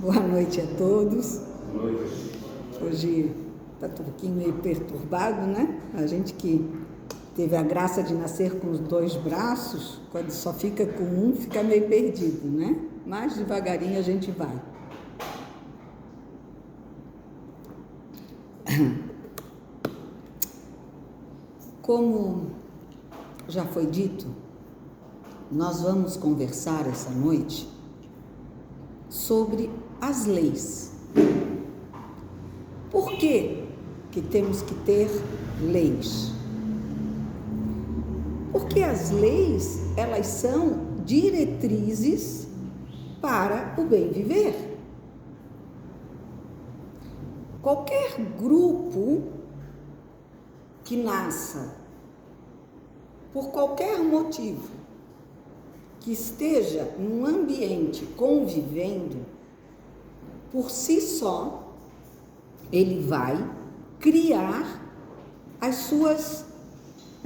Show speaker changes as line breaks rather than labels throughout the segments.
Boa noite a todos. Hoje está um pouquinho meio perturbado, né? A gente que teve a graça de nascer com os 2 braços, quando só fica com um, fica meio perdido, né? Mas devagarinho a gente vai. Como já foi dito, nós vamos conversar essa noite sobre as leis. Por que temos que ter leis? Porque as leis, elas são diretrizes para o bem viver. Qualquer grupo que nasça por qualquer motivo, que esteja num ambiente convivendo, por si só, ele vai criar as suas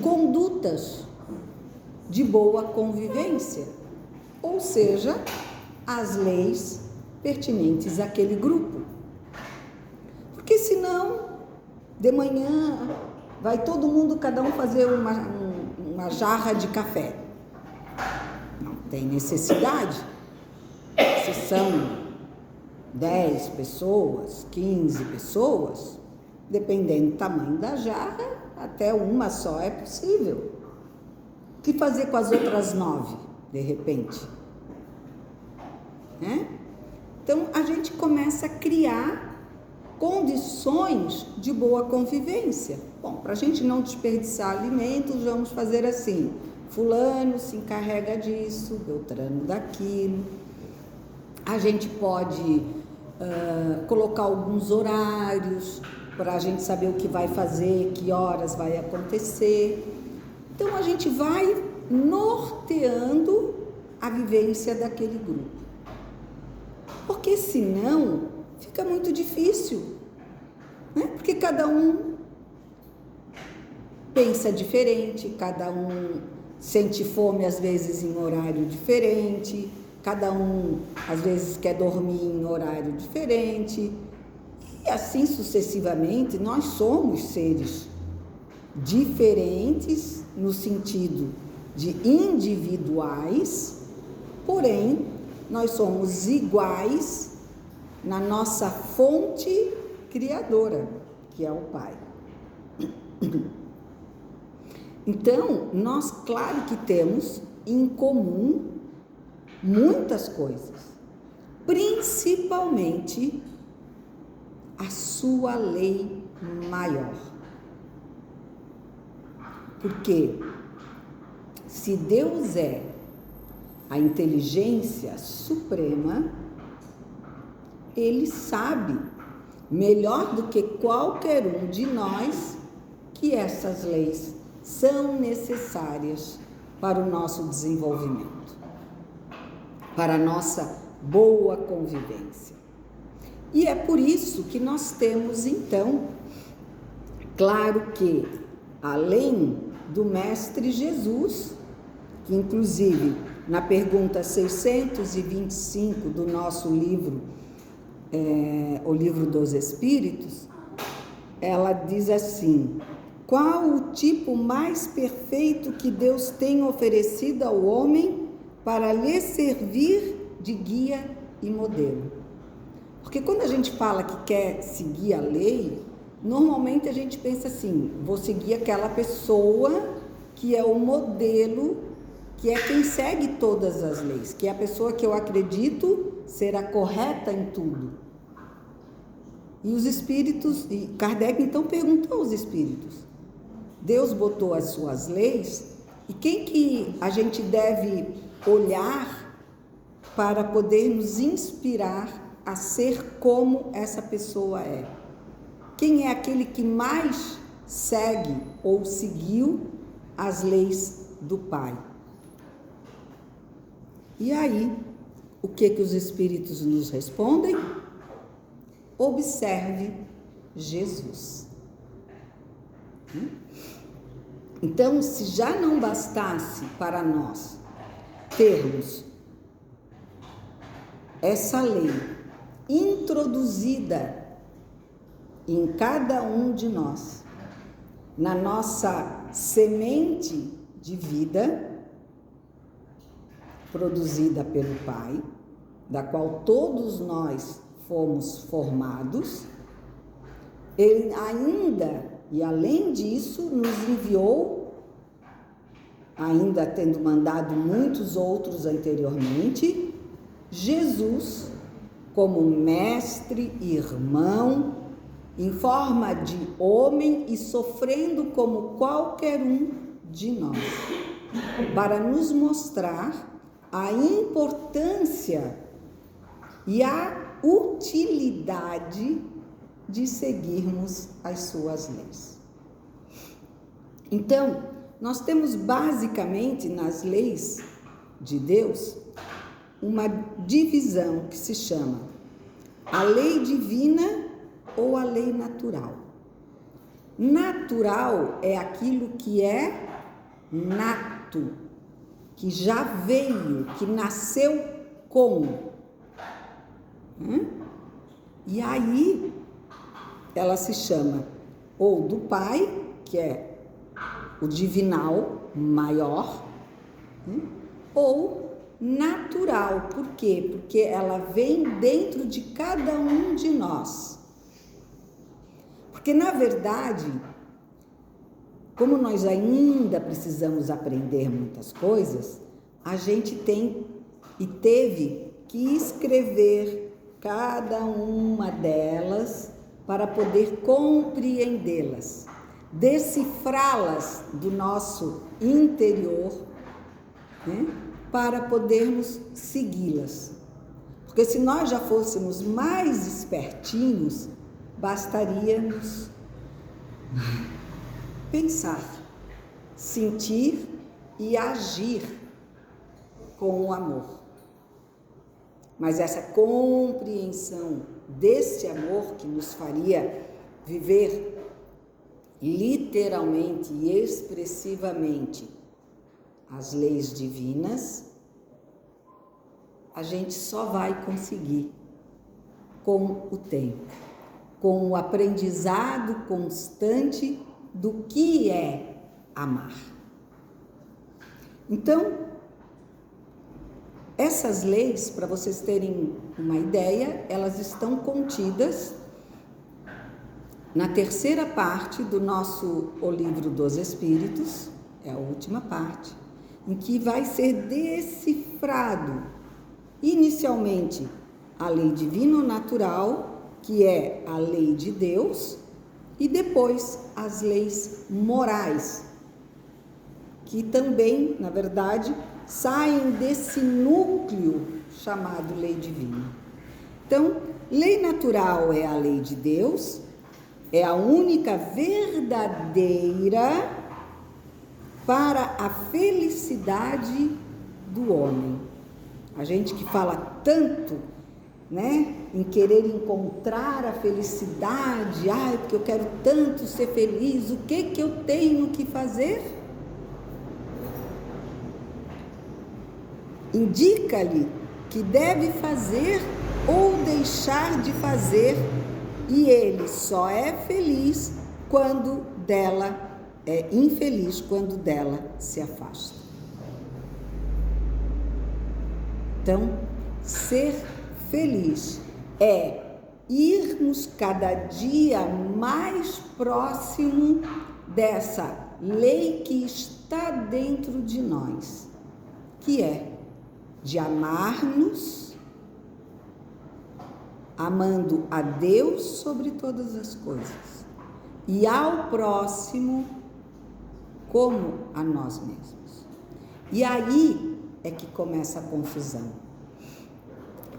condutas de boa convivência, ou seja, as leis pertinentes àquele grupo. Porque senão, de manhã, vai todo mundo, cada um fazer uma jarra de café. Não tem necessidade. Se são 10 pessoas, 15 pessoas, dependendo do tamanho da jarra, até uma só é possível. O que fazer com as outras 9, de repente? Então, a gente começa a criar condições de boa convivência. Bom, para a gente não desperdiçar alimentos, vamos fazer assim: fulano se encarrega disso, beltrano daquilo. A gente pode colocar alguns horários para a gente saber o que vai fazer, que horas vai acontecer. Então, a gente vai norteando a vivência daquele grupo. Porque senão fica muito difícil, né? Porque cada um pensa diferente, cada um sente fome às vezes em horário diferente, cada um às vezes quer dormir em horário diferente, e assim sucessivamente. Nós somos seres diferentes no sentido de individuais, porém nós somos iguais na nossa fonte criadora, que é o Pai. Então, nós, claro que temos em comum muitas coisas, principalmente a sua lei maior. Porque se Deus é a inteligência suprema, Ele sabe, melhor do que qualquer um de nós, que essas leis são necessárias para o nosso desenvolvimento, para a nossa boa convivência. E é por isso que nós temos, então, claro que, além do Mestre Jesus, que inclusive na pergunta 625 do nosso livro, o Livro dos Espíritos, ela diz assim: qual o tipo mais perfeito que Deus tem oferecido ao homem para lhe servir de guia e modelo? Porque quando a gente fala que quer seguir a lei, normalmente a gente pensa assim: vou seguir aquela pessoa que é o modelo, que é quem segue todas as leis, que é a pessoa que eu acredito será correta em tudo. E os espíritos, e Kardec então perguntou aos espíritos: Deus botou as suas leis, e quem que a gente deve olhar para poder nos inspirar a ser como essa pessoa é? Quem é aquele que mais segue ou seguiu as leis do Pai? E aí, o que os espíritos nos respondem? Observe Jesus. Então, se já não bastasse para nós termos essa lei introduzida em cada um de nós, na nossa semente de vida, produzida pelo Pai, da qual todos nós fomos formados, Ele ainda, e além disso, nos enviou, ainda tendo mandado muitos outros anteriormente, Jesus como mestre e irmão, em forma de homem e sofrendo como qualquer um de nós, para nos mostrar a importância e a utilidade de seguirmos as suas leis. Então, nós temos basicamente nas leis de Deus uma divisão que se chama a lei divina ou a lei natural. Natural é aquilo que é nato, que já veio, que nasceu com. E aí ela se chama ou do Pai, que é o divinal maior, ou natural. Por quê? Porque ela vem dentro de cada um de nós. Porque, na verdade, como nós ainda precisamos aprender muitas coisas, a gente tem e teve que escrever cada uma delas para poder compreendê-las, decifrá-las do nosso interior, para podermos segui-las. Porque se nós já fôssemos mais espertinhos, bastaria nos pensar, sentir e agir com o amor. Mas essa compreensão desse amor que nos faria viver literalmente e expressivamente as leis divinas, a gente só vai conseguir com o tempo, com o aprendizado constante do que é amar. Então, essas leis, para vocês terem uma ideia, elas estão contidas na terceira parte do nosso O Livro dos Espíritos, é a última parte, em que vai ser decifrado inicialmente a lei divina ou natural, que é a lei de Deus, e depois as leis morais, que também, na verdade, saem desse núcleo chamado lei divina. Então, lei natural é a lei de Deus, é a única verdadeira para a felicidade do homem. A gente que fala tanto, em querer encontrar a felicidade, porque eu quero tanto ser feliz, o que eu tenho que fazer? Indica-lhe que deve fazer ou deixar de fazer, e ele só é feliz quando dela é infeliz, quando dela se afasta. Então, ser feliz é irmos cada dia mais próximo dessa lei que está dentro de nós, que é de amar-nos, amando a Deus sobre todas as coisas e ao próximo como a nós mesmos. E aí é que começa a confusão.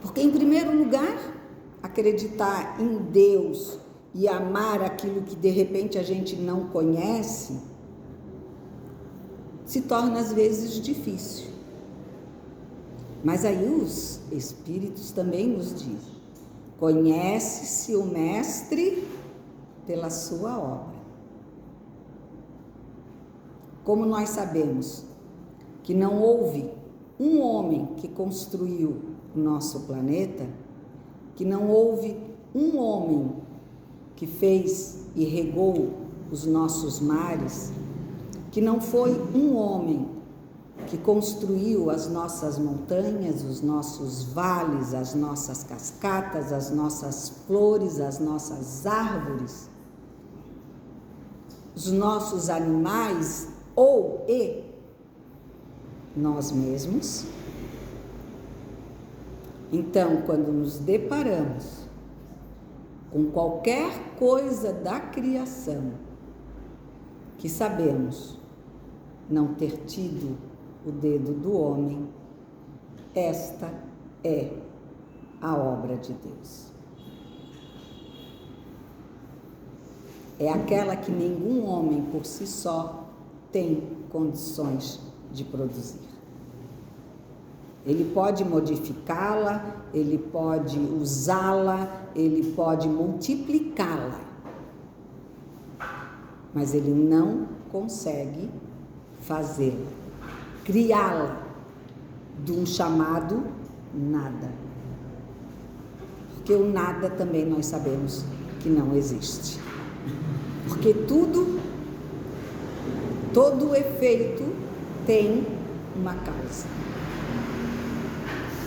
Porque, em primeiro lugar, acreditar em Deus e amar aquilo que de repente a gente não conhece se torna às vezes difícil. Mas aí os Espíritos também nos dizem: conhece-se o Mestre pela sua obra. Como nós sabemos que não houve um homem que construiu o nosso planeta, que não houve um homem que fez e regou os nossos mares, que não foi um homem que construiu as nossas montanhas, os nossos vales, as nossas cascatas, as nossas flores, as nossas árvores, os nossos animais ou nós mesmos. Então, quando nos deparamos com qualquer coisa da criação que sabemos não ter tido o dedo do homem, esta é a obra de Deus. É aquela que nenhum homem por si só tem condições de produzir. Ele pode modificá-la, ele pode usá-la, ele pode multiplicá-la, mas ele não consegue fazê-la, criá-la de um chamado nada. Porque o nada também nós sabemos que não existe. Porque todo efeito tem uma causa.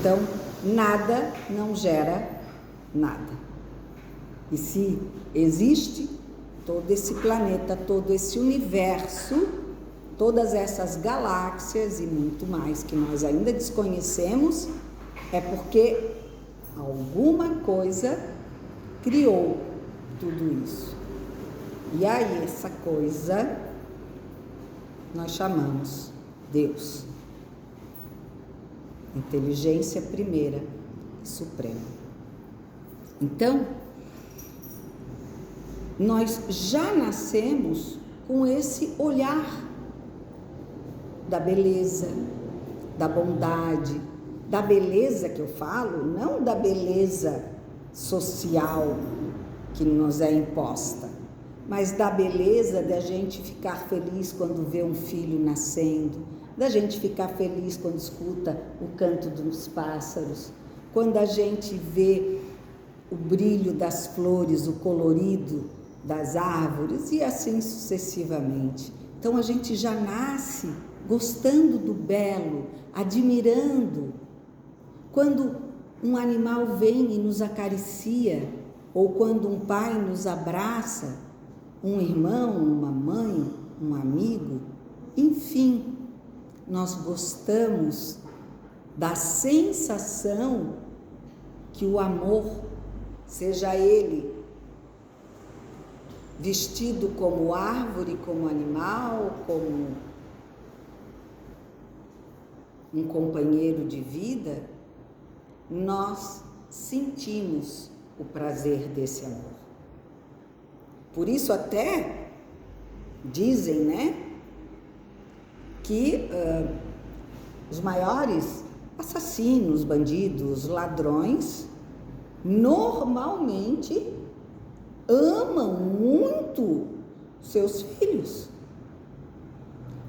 Então, nada não gera nada. E se existe todo esse planeta, todo esse universo, todas essas galáxias e muito mais que nós ainda desconhecemos, é porque alguma coisa criou tudo isso. E aí essa coisa nós chamamos Deus. Inteligência primeira e suprema. Então, nós já nascemos com esse olhar da beleza, da bondade, da beleza que eu falo, não da beleza social que nos é imposta, mas da beleza da gente ficar feliz quando vê um filho nascendo, da gente ficar feliz quando escuta o canto dos pássaros, quando a gente vê o brilho das flores, o colorido das árvores e assim sucessivamente. Então a gente já nasce gostando do belo, admirando. Quando um animal vem e nos acaricia, ou quando um pai nos abraça, um irmão, uma mãe, um amigo, enfim, nós gostamos da sensação que o amor, seja ele vestido como árvore, como animal, como um companheiro de vida, nós sentimos o prazer desse amor. Por isso até dizem, né, que os maiores assassinos, bandidos, ladrões, normalmente amam muito seus filhos.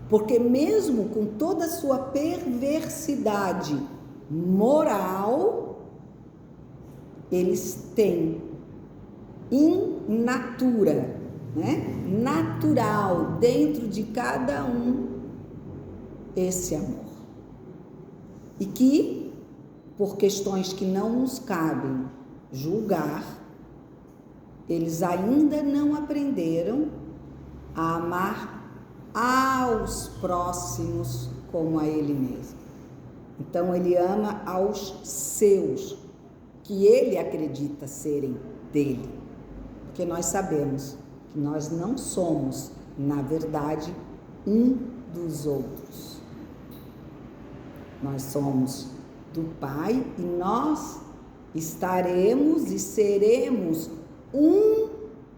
Porque mesmo com toda a sua perversidade moral, eles têm in natura, né? Natural dentro de cada um esse amor. E que, por questões que não nos cabem julgar, eles ainda não aprenderam a amar aos próximos como a ele mesmo. Então ele ama aos seus, que ele acredita serem dele. Porque nós sabemos que nós não somos, na verdade, um dos outros. Nós somos do Pai e nós estaremos e seremos um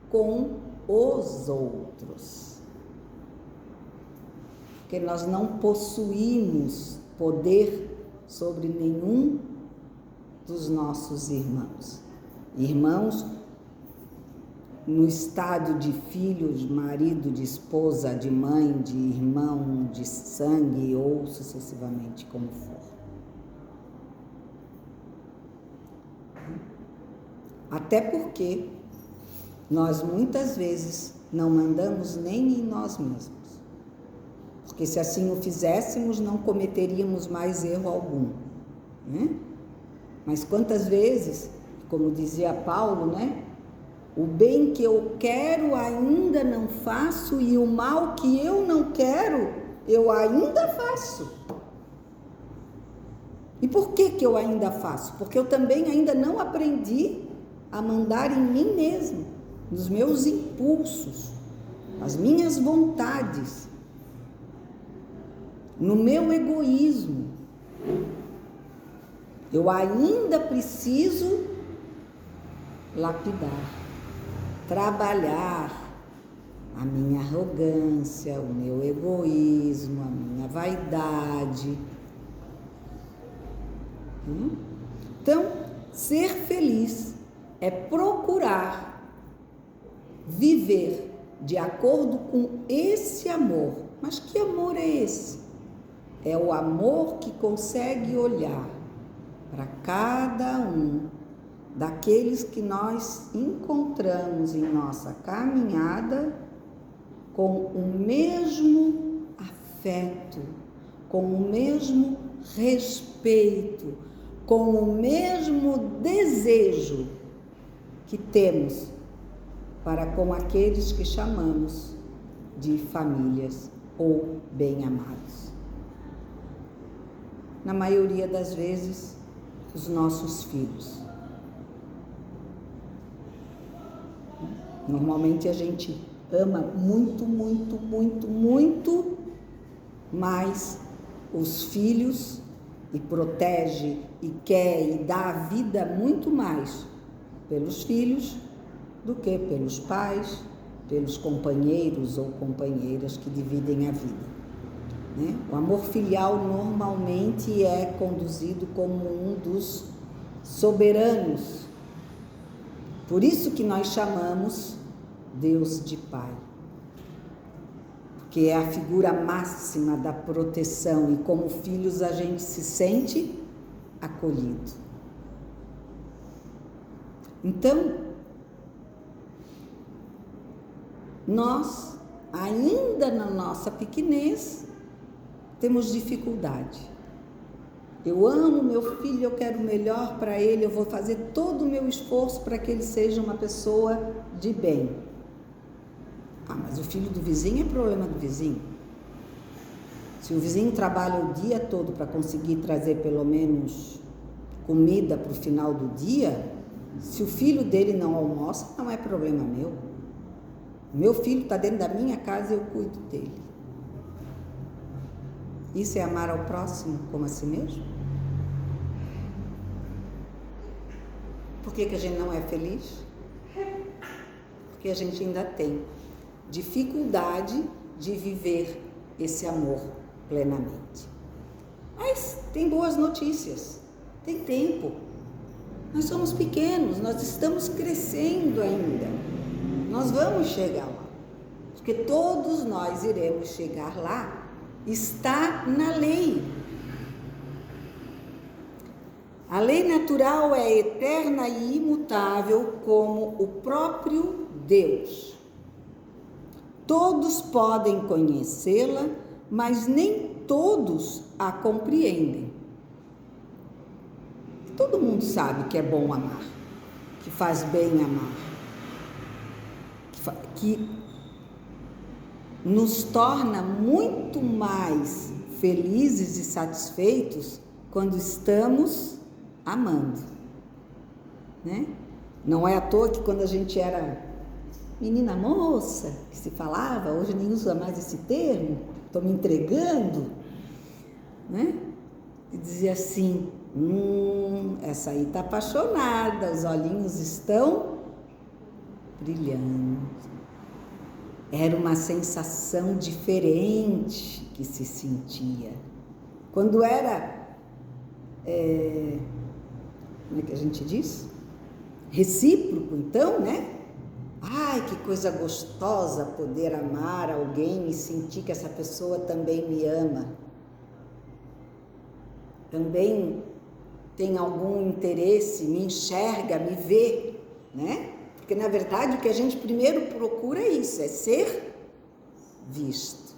com os outros. Porque nós não possuímos poder sobre nenhum dos nossos irmãos. Irmãos no estado de filho, de marido, de esposa, de mãe, de irmão, de sangue ou sucessivamente como for. Até porque nós muitas vezes não mandamos nem em nós mesmos. Porque se assim o fizéssemos, não cometeríamos mais erro algum, né? Mas quantas vezes, como dizia Paulo, né? O bem que eu quero ainda não faço e o mal que eu não quero, eu ainda faço. E por que que eu ainda faço? Porque eu também ainda não aprendi a mandar em mim mesmo, nos meus impulsos, nas minhas vontades, no meu egoísmo. Eu ainda preciso lapidar, trabalhar a minha arrogância, o meu egoísmo, a minha vaidade. Então, ser feliz é procurar viver de acordo com esse amor. Mas que amor é esse? É o amor que consegue olhar para cada um daqueles que nós encontramos em nossa caminhada com o mesmo afeto, com o mesmo respeito, com o mesmo desejo que temos para com aqueles que chamamos de famílias ou bem-amados. Na maioria das vezes, os nossos filhos. Normalmente a gente ama muito, muito, muito, muito mais os filhos e protege e quer e dá a vida muito mais pelos filhos do que pelos pais, pelos companheiros ou companheiras que dividem a vida. O amor filial normalmente é conduzido como um dos soberanos. Por isso que nós chamamos Deus de Pai. Porque é a figura máxima da proteção e como filhos a gente se sente acolhido. Então, nós, ainda na nossa pequenez, temos dificuldade. Eu amo meu filho, eu quero o melhor para ele, eu vou fazer todo o meu esforço para que ele seja uma pessoa de bem. Mas o filho do vizinho é problema do vizinho. Se o vizinho trabalha o dia todo para conseguir trazer pelo menos comida para o final do dia, se o filho dele não almoça, não é problema meu. O meu filho está dentro da minha casa e eu cuido dele. Isso é amar ao próximo como a si mesmo? Por que a gente não é feliz? Porque a gente ainda tem dificuldade de viver esse amor plenamente. Mas tem boas notícias, tem tempo. Nós somos pequenos, nós estamos crescendo ainda. Nós vamos chegar lá, porque todos nós iremos chegar lá. Está na lei. A lei natural é eterna e imutável como o próprio Deus. Todos podem conhecê-la, mas nem todos a compreendem. Todo mundo sabe que é bom amar, que faz bem amar, que nos torna muito mais felizes e satisfeitos quando estamos amando, né? Não é à toa que quando a gente era menina moça, que se falava, hoje nem usa mais esse termo, estou me entregando, né? E dizia assim, essa aí está apaixonada, os olhinhos estão brilhando. Era uma sensação diferente que se sentia. Quando era, como é que a gente diz? Recíproco, então, né? Ai, que coisa gostosa poder amar alguém e sentir que essa pessoa também me ama. Também tem algum interesse, me enxerga, me vê. né? Porque, na verdade, o que a gente primeiro procura é isso, é ser visto.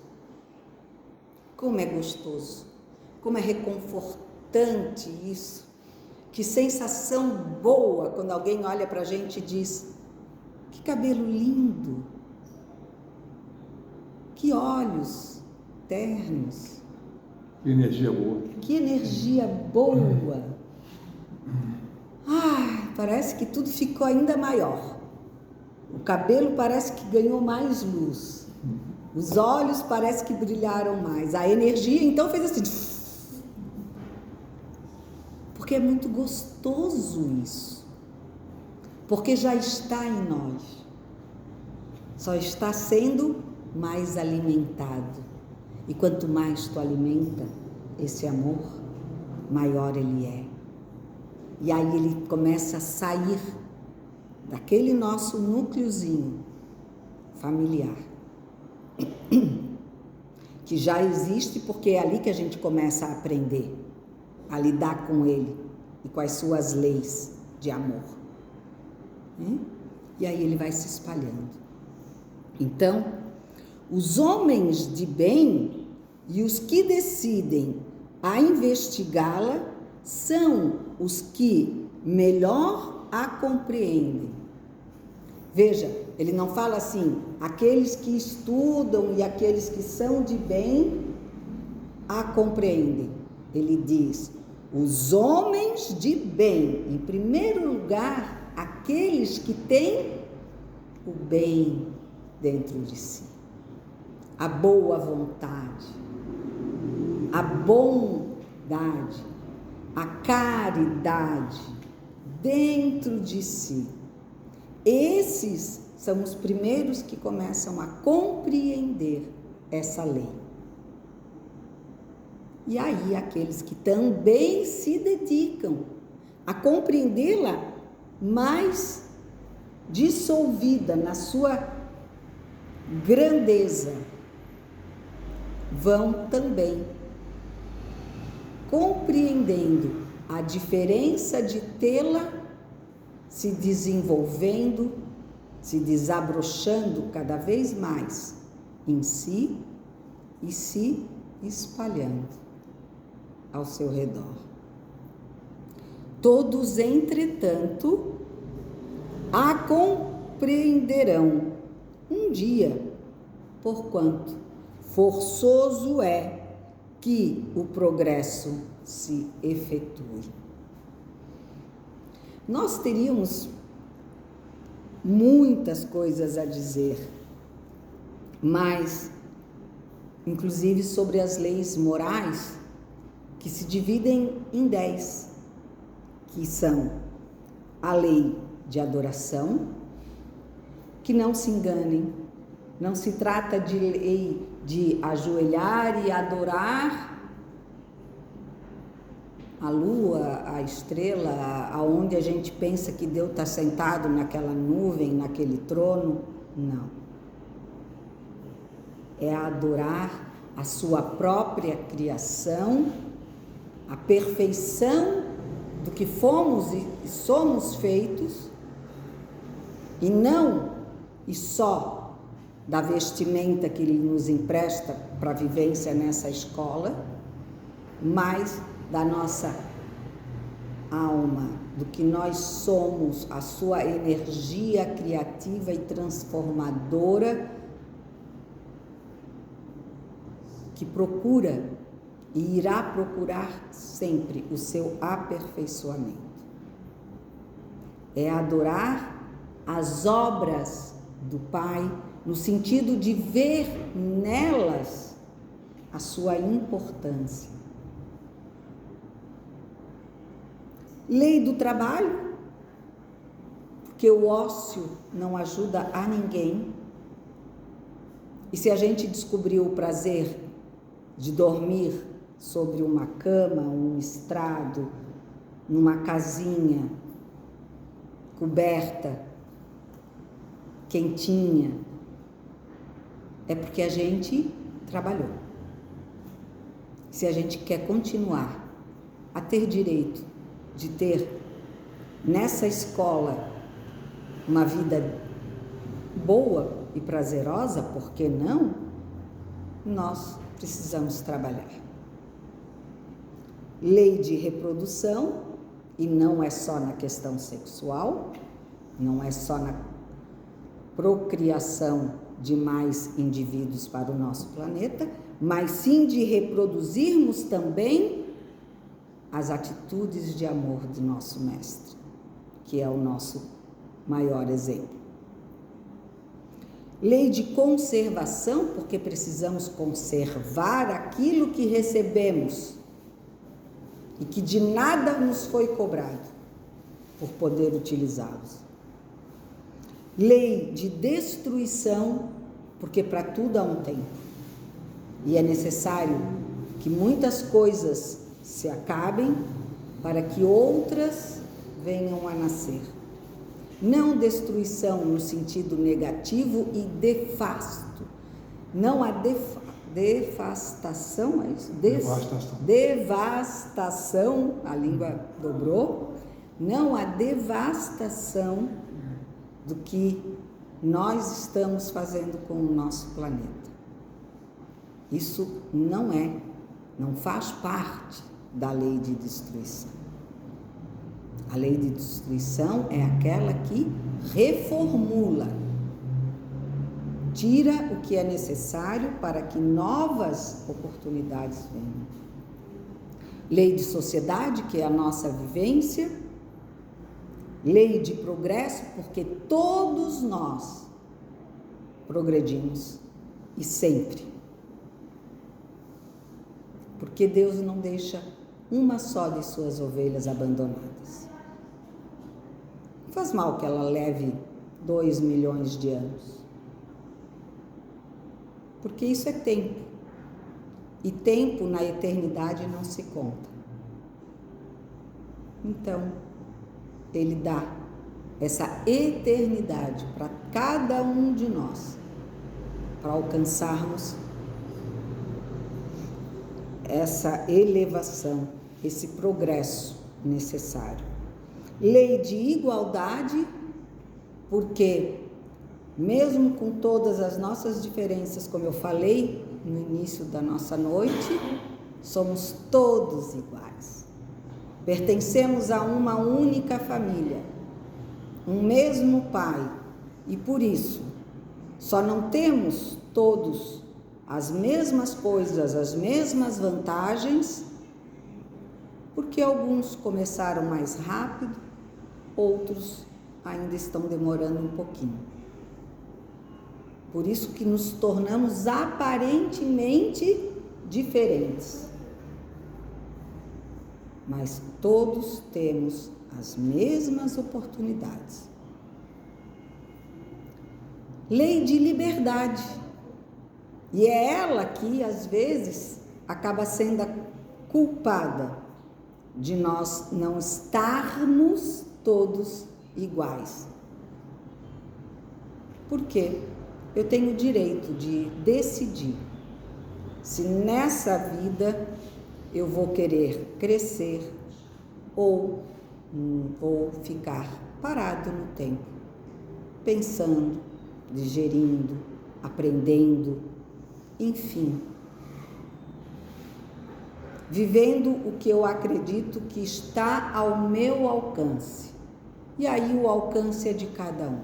Como é gostoso, como é reconfortante isso. Que sensação boa quando alguém olha pra gente e diz: que cabelo lindo, que olhos ternos,
Que energia boa.
que energia boa. Ai, parece que tudo ficou ainda maior. O cabelo parece que ganhou mais luz. Os olhos parece que brilharam mais. A energia então fez assim. Porque é muito gostoso isso. Porque já está em nós. Só está sendo mais alimentado. E quanto mais tu alimenta esse amor, maior ele é. E aí ele começa a sair daquele nosso núcleozinho familiar, que já existe, porque é ali que a gente começa a aprender a lidar com ele e com as suas leis de amor. E aí ele vai se espalhando. Então, os homens de bem e os que decidem a investigá-la são os que melhor a compreendem. Veja, ele não fala assim, aqueles que estudam e aqueles que são de bem a compreendem. Ele diz, os homens de bem, em primeiro lugar, aqueles que têm o bem dentro de si, a boa vontade, a bondade, a caridade dentro de si. Esses são os primeiros que começam a compreender essa lei. E aí aqueles que também se dedicam a compreendê-la mais dissolvida na sua grandeza, vão também compreendendo a diferença de tê-la se desenvolvendo, se desabrochando cada vez mais em si e se espalhando ao seu redor. Todos, entretanto, a compreenderão um dia, porquanto forçoso é que o progresso se efetue. Nós teríamos muitas coisas a dizer, mas, inclusive sobre as leis morais, que se dividem em 10, que são a lei de adoração, que não se enganem, não se trata de lei de ajoelhar e adorar a lua, a estrela, aonde a gente pensa que Deus está sentado naquela nuvem, naquele trono. Não. É adorar a sua própria criação, a perfeição do que fomos e somos feitos, e não e só da vestimenta que Ele nos empresta para a vivência nessa escola, mas da nossa alma, do que nós somos, a sua energia criativa e transformadora que procura e irá procurar sempre o seu aperfeiçoamento. É adorar as obras do Pai, no sentido de ver nelas a sua importância. Lei do trabalho, porque o ócio não ajuda a ninguém. E se a gente descobrir o prazer de dormir sobre uma cama, um estrado, numa casinha coberta, quentinha, é porque a gente trabalhou. Se a gente quer continuar a ter direito de ter nessa escola uma vida boa e prazerosa, por que não? Nós precisamos trabalhar. Lei de reprodução, e não é só na questão sexual, não é só na procriação de mais indivíduos para o nosso planeta, mas sim de reproduzirmos também as atitudes de amor do nosso mestre, que é o nosso maior exemplo. Lei de conservação, porque precisamos conservar aquilo que recebemos e que de nada nos foi cobrado por poder utilizá-los. Lei de destruição, porque para tudo há um tempo e é necessário que muitas coisas se acabem para que outras venham a nascer. Não destruição no sentido negativo e defasto. Não a devastação, é isso? Devastação, a língua dobrou. Não a devastação do que nós estamos fazendo com o nosso planeta. Isso não faz parte da lei de destruição. A lei de destruição é aquela que reformula, tira o que é necessário para que novas oportunidades venham. Lei de sociedade, que é a nossa vivência. Lei de progresso, porque todos nós progredimos e sempre. Porque Deus não deixa uma só de suas ovelhas abandonadas. Não faz mal que ela leve 2 milhões de anos. Porque isso é tempo. E tempo na eternidade não se conta. Então, Ele dá essa eternidade para cada um de nós, para alcançarmos essa elevação, esse progresso necessário. Lei de igualdade, porque mesmo com todas as nossas diferenças, como eu falei no início da nossa noite, somos todos iguais. Pertencemos a uma única família, um mesmo pai, e por isso só não temos todos as mesmas coisas, as mesmas vantagens, porque alguns começaram mais rápido, outros ainda estão demorando um pouquinho. Por isso que nos tornamos aparentemente diferentes. Mas todos temos as mesmas oportunidades. Lei de liberdade. E é ela que, às vezes, acaba sendo a culpada de nós não estarmos todos iguais. Por quê? Eu tenho o direito de decidir se nessa vida eu vou querer crescer ou vou ficar parado no tempo, pensando, digerindo, aprendendo, enfim, vivendo o que eu acredito que está ao meu alcance. E aí o alcance é de cada um.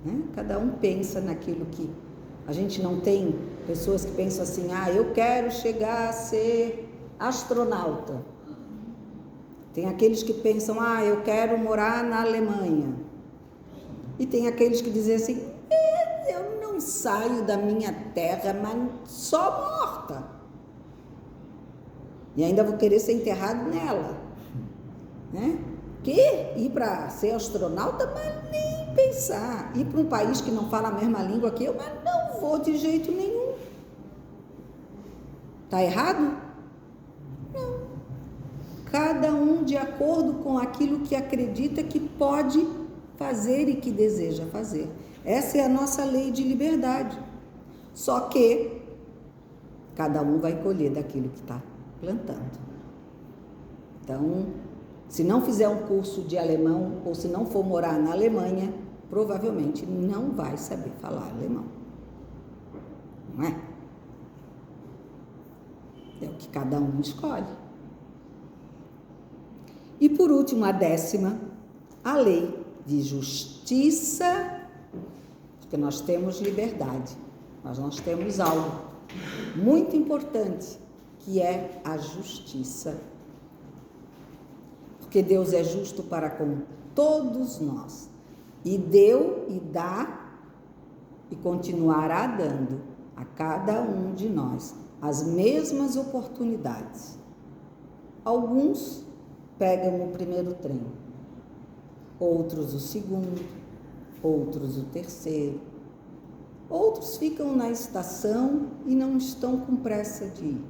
Né? Cada um pensa naquilo que... A gente não tem pessoas que pensam assim, eu quero chegar a ser astronauta. Tem aqueles que pensam, eu quero morar na Alemanha. E tem aqueles que dizem assim, eu não saio da minha terra, mas só morta. E ainda vou querer ser enterrado nela. Né? Ir para ser astronauta, mas nem pensar. Ir para um país que não fala a mesma língua que eu, mas não vou de jeito nenhum. Está errado? Não. Cada um de acordo com aquilo que acredita que pode fazer e que deseja fazer. Essa é a nossa lei de liberdade. Só que cada um vai colher daquilo que está plantando. Então, Se não fizer um curso de alemão ou se não for morar na Alemanha, provavelmente não vai saber falar alemão. Não é? É o que cada um escolhe. E por último, a 10ª, a lei de justiça, porque nós temos liberdade, mas nós temos algo muito importante, que é a justiça. Porque Deus é justo para com todos nós. E deu e dá e continuará dando a cada um de nós as mesmas oportunidades. Alguns pegam o primeiro trem, outros o segundo, outros o terceiro. Outros ficam na estação e não estão com pressa de ir.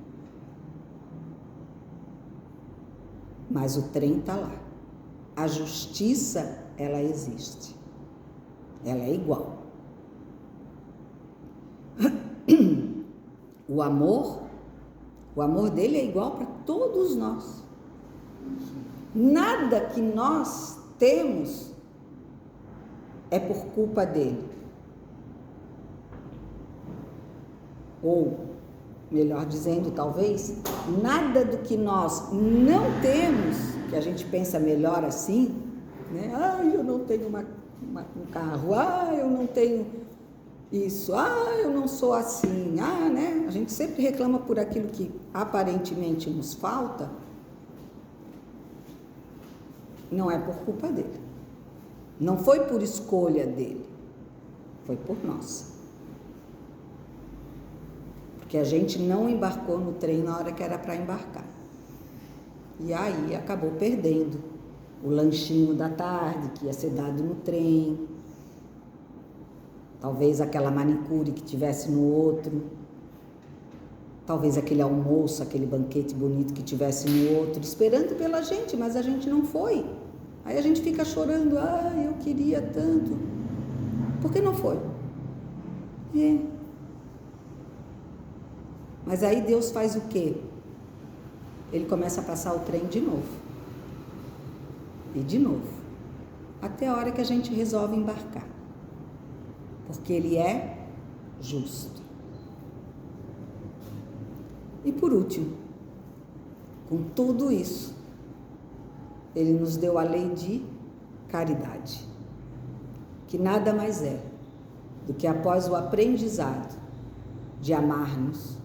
Mas o trem está lá. A justiça, ela existe. Ela é igual. O amor dele é igual para todos nós. Nada que nós temos é por culpa dele. Ou, melhor dizendo, talvez, nada do que nós não temos, que a gente pensa melhor assim, né? Ah, eu não tenho um carro, ah, eu não tenho isso, ah, eu não sou assim, ah, né? A gente sempre reclama por aquilo que aparentemente nos falta. Não é por culpa dele. Não foi por escolha dele. Foi por nós. Porque a gente não embarcou no trem na hora que era para embarcar. E aí acabou perdendo o lanchinho da tarde que ia ser dado no trem. Talvez aquela manicure que tivesse no outro. Talvez aquele almoço, aquele banquete bonito que tivesse no outro, esperando pela gente, mas a gente não foi. Aí a gente fica chorando, ah, eu queria tanto. Por que não foi? Mas aí Deus faz o quê? Ele começa a passar o trem de novo. E de novo. Até a hora que a gente resolve embarcar. Porque Ele é justo. E por último, com tudo isso, Ele nos deu a lei de caridade, que nada mais é do que após o aprendizado de amar-nos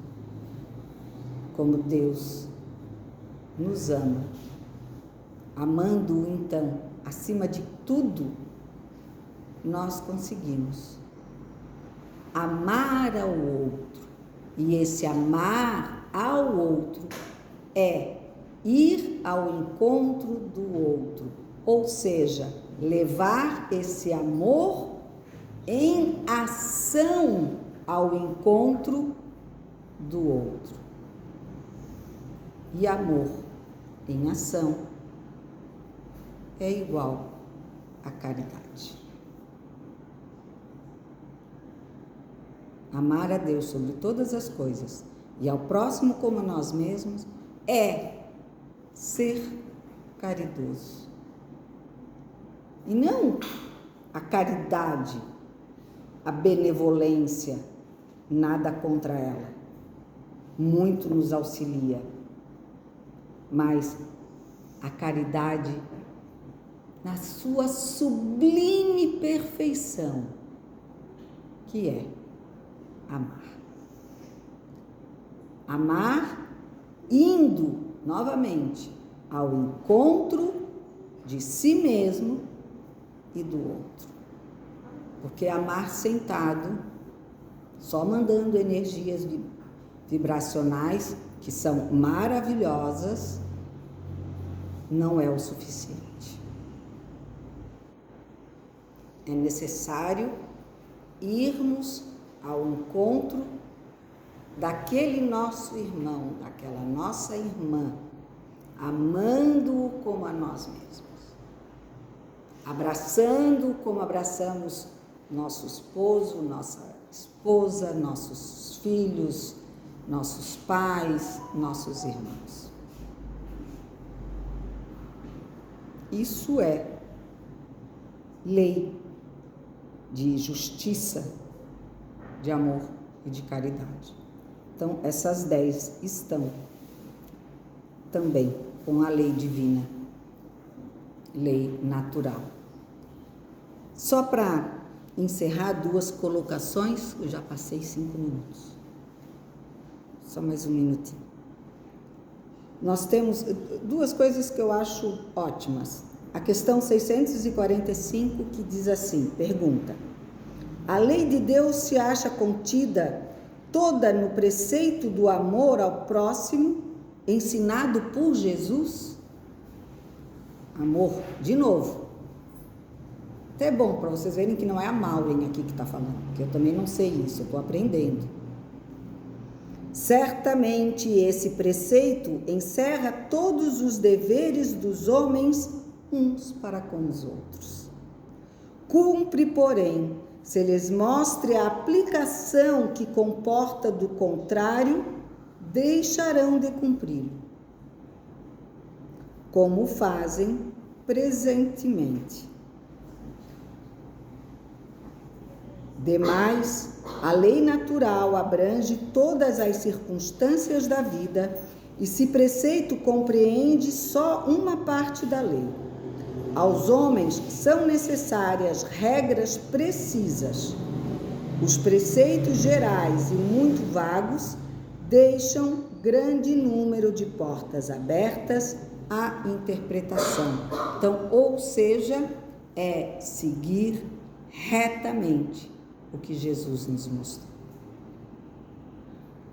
como Deus nos ama, amando-o então, acima de tudo, nós conseguimos amar ao outro. E esse amar ao outro é ir ao encontro do outro, ou seja, levar esse amor em ação ao encontro do outro. E amor em ação é igual a caridade. Amar a Deus sobre todas as coisas e ao próximo como a nós mesmos é ser caridoso. E não a caridade, a benevolência, nada contra ela. Muito nos auxilia. Mas a caridade na sua sublime perfeição, que é amar. Amar indo novamente ao encontro de si mesmo e do outro. Porque amar sentado, só mandando energias vibracionais, que são maravilhosas, não é o suficiente. É necessário irmos ao encontro daquele nosso irmão, daquela nossa irmã, amando-o como a nós mesmos, abraçando-o como abraçamos nosso esposo, nossa esposa, nossos filhos, nossos pais, nossos irmãos. Isso é lei de justiça, de amor e de caridade. Então, essas 10 estão também com a lei divina, lei natural. Só para encerrar, 2 colocações, eu já passei 5 minutos. Só mais um minutinho. Nós temos 2 coisas que eu acho ótimas. A questão 645, que diz assim, pergunta: a lei de Deus se acha contida toda no preceito do amor ao próximo, ensinado por Jesus? Amor, de novo. Até é bom para vocês verem que não é a Maureen aqui que está falando, porque eu também não sei isso, eu estou aprendendo. Certamente esse preceito encerra todos os deveres dos homens uns para com os outros. Cumpre, porém, se lhes mostre a aplicação que comporta do contrário, deixarão de cumpri-lo, como fazem presentemente. Demais, a lei natural abrange todas as circunstâncias da vida e se preceito compreende só uma parte da lei. Aos homens são necessárias regras precisas. Os preceitos gerais e muito vagos deixam grande número de portas abertas à interpretação. Então, ou seja, é seguir retamente o que Jesus nos mostrou.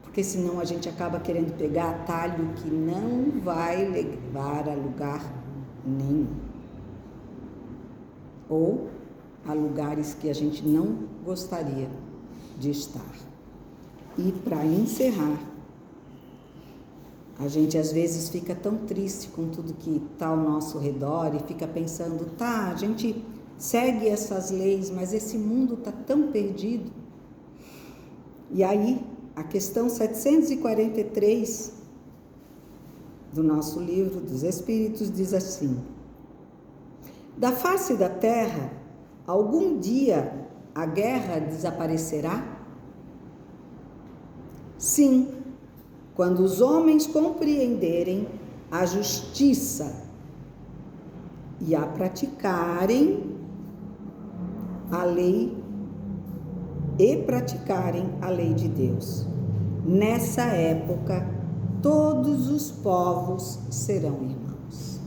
Porque senão a gente acaba querendo pegar atalho que não vai levar a lugar nenhum. Ou a lugares que a gente não gostaria de estar. E para encerrar, a gente às vezes fica tão triste com tudo que está ao nosso redor e fica pensando, a gente segue essas leis, mas esse mundo está tão perdido. E aí, a questão 743 do nosso livro dos Espíritos diz assim: da face da terra, algum dia a guerra desaparecerá? Sim, quando os homens compreenderem a justiça e a praticarem a lei de Deus. Nessa época, todos os povos serão irmãos.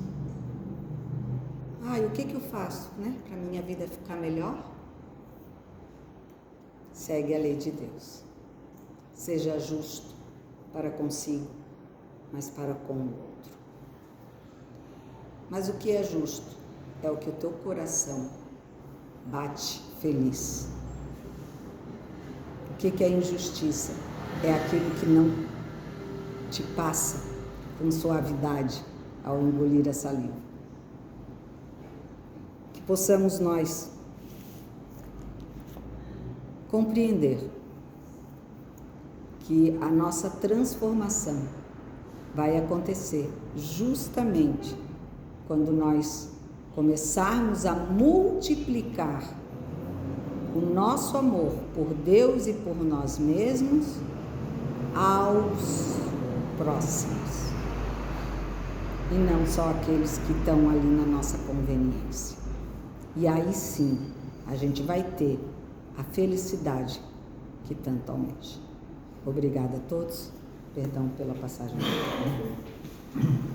E o que eu faço, para minha vida ficar melhor? Segue a lei de Deus. Seja justo para consigo, mas para com o outro. Mas o que é justo? É o que o teu coração bate feliz. O que é injustiça? É aquilo que não te passa com suavidade ao engolir a saliva. Que possamos nós compreender que a nossa transformação vai acontecer justamente quando nós começarmos a multiplicar o nosso amor por Deus e por nós mesmos aos próximos, e não só aqueles que estão ali na nossa conveniência. E aí sim, a gente vai ter a felicidade que tanto almeja. Obrigada a todos, perdão pela passagem do tempo.